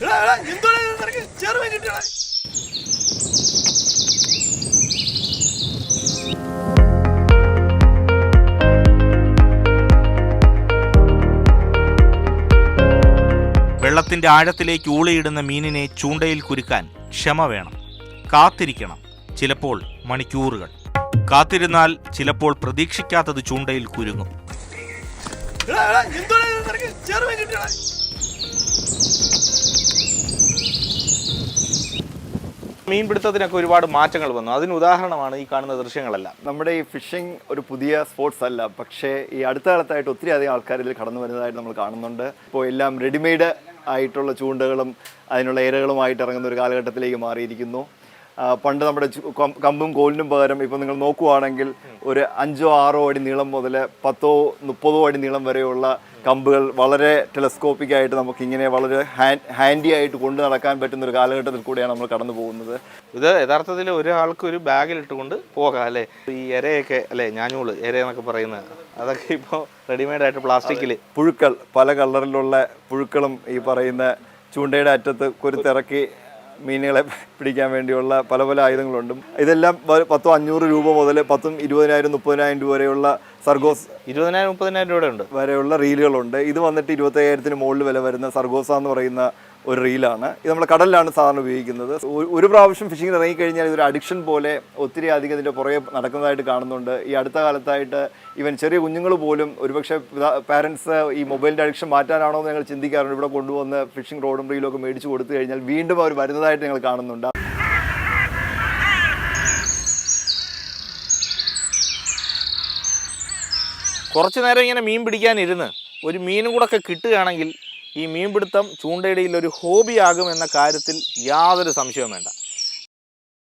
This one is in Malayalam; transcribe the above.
വെള്ളത്തിന്റെ ആഴത്തിലേക്ക് ഊളിയിടുന്ന മീനിനെ ചൂണ്ടയിൽ കുരുക്കാൻ ക്ഷമ വേണം. കാത്തിരിക്കണം, ചിലപ്പോൾ മണിക്കൂറുകൾ. കാത്തിരുന്നാൽ ചിലപ്പോൾ പ്രതീക്ഷിക്കാത്തത് ചൂണ്ടയിൽ കുരുങ്ങും. മീൻപിടുത്തത്തിനൊക്കെ ഒരുപാട് മാറ്റങ്ങൾ വന്നു. അതിന് ഉദാഹരണമാണ് ഈ കാണുന്ന ദൃശ്യങ്ങളെല്ലാം. നമ്മുടെ ഈ ഫിഷിംഗ് ഒരു പുതിയ സ്പോർട്സ് അല്ല, പക്ഷേ ഈ അടുത്ത കാലത്തായിട്ട് ഒത്തിരി അധികം ആൾക്കാർ ഇതിൽ കടന്നു വരുന്നതായിട്ട് നമ്മൾ കാണുന്നുണ്ട്. ഇപ്പോൾ എല്ലാം റെഡിമെയ്ഡ് ആയിട്ടുള്ള ചൂണ്ടകളും അതിനുള്ള ഇരകളുമായിട്ട് ഇറങ്ങുന്ന ഒരു കാലഘട്ടത്തിലേക്ക് മാറിയിരിക്കുന്നു. പണ്ട് നമ്മുടെ കമ്പും കോലിനും പകരം ഇപ്പോൾ നിങ്ങൾ നോക്കുവാണെങ്കിൽ ഒരു 5-6 അടി നീളം മുതൽ 10-30 അടി നീളം വരെയുള്ള കമ്പുകൾ വളരെ ടെലസ്കോപ്പിക് ആയിട്ട് നമുക്കിങ്ങനെ വളരെ ഹാൻഡി ആയിട്ട് കൊണ്ടു നടക്കാൻ പറ്റുന്ന ഒരു കാലഘട്ടത്തിൽ കൂടെയാണ് നമ്മൾ കടന്നു പോകുന്നത്. ഇത് യഥാർത്ഥത്തിൽ ഒരാൾക്ക് ഒരു ബാഗിലിട്ടുകൊണ്ട് പോകാം അല്ലേ. ഈ ഇരയൊക്കെ അല്ലേ, ഞാഞ്ഞൂള് ഇര എന്നൊക്കെ പറയുന്നത്, അതൊക്കെ ഇപ്പോൾ റെഡിമെയ്ഡ് ആയിട്ട് പ്ലാസ്റ്റിക്കിൽ പുഴുക്കൾ, പല കളറിലുള്ള പുഴുക്കളും ഈ പറയുന്ന ചൂണ്ടയുടെ അറ്റത്ത് കൊരുത്തിറക്കി മീനുകളെ പിടിക്കാൻ വേണ്ടിയുള്ള പല പല ആയുധങ്ങളുണ്ട്. ഇതെല്ലാം 10-500 രൂപ മുതൽ 10,000, 20,000, 30,000 രൂപ വരെയുള്ള സർഗോസ് 20,000-30,000 രൂപ ഉണ്ട് വരെയുള്ള റീലുകളുണ്ട്. ഇത് വന്നിട്ട് 25,000-ന് മുകളിൽ വില വരുന്ന സർഗോസ എന്ന് പറയുന്ന ഒരു റീലാണ്. ഇത് നമ്മൾ കടലിലാണ് സാധാരണ ഉപയോഗിക്കുന്നത്. ഒരു പ്രാവശ്യം ഫിഷിങ്ങിന് ഇറങ്ങിക്കഴിഞ്ഞാൽ ഇതൊരു അഡിക്ഷൻ പോലെ ഒത്തിരി അധികം ഇതിൻ്റെ പുറകെ നടക്കുന്നതായിട്ട് കാണുന്നുണ്ട്. ഈ അടുത്ത കാലത്തായിട്ട് ഈവൻ ചെറിയ കുഞ്ഞുങ്ങൾ പോലും, ഒരുപക്ഷെ പാരൻസ് ഈ മൊബൈലിൻ്റെ അഡിക്ഷൻ മാറ്റാനാണോ എന്ന് ഞങ്ങൾ ചിന്തിക്കാറുണ്ട്. ഇവിടെ കൊണ്ടുവന്ന് ഫിഷിംഗ് റോഡും റീലും ഒക്കെ മേടിച്ച് കൊടുത്തു കഴിഞ്ഞാൽ വീണ്ടും അവർ വരുന്നതായിട്ട് ഞങ്ങൾ കാണുന്നുണ്ട്. കുറച്ചു നേരം ഇങ്ങനെ മീൻ പിടിക്കാനിരുന്ന് ഒരു മീനും കൂടെ ഒക്കെ കിട്ടുകയാണെങ്കിൽ ഈ മീൻപിടുത്തം ചൂണ്ടയിടയിൽ ഒരു ഹോബിയാകും എന്ന കാര്യത്തിൽ യാതൊരു സംശയവും വേണ്ട.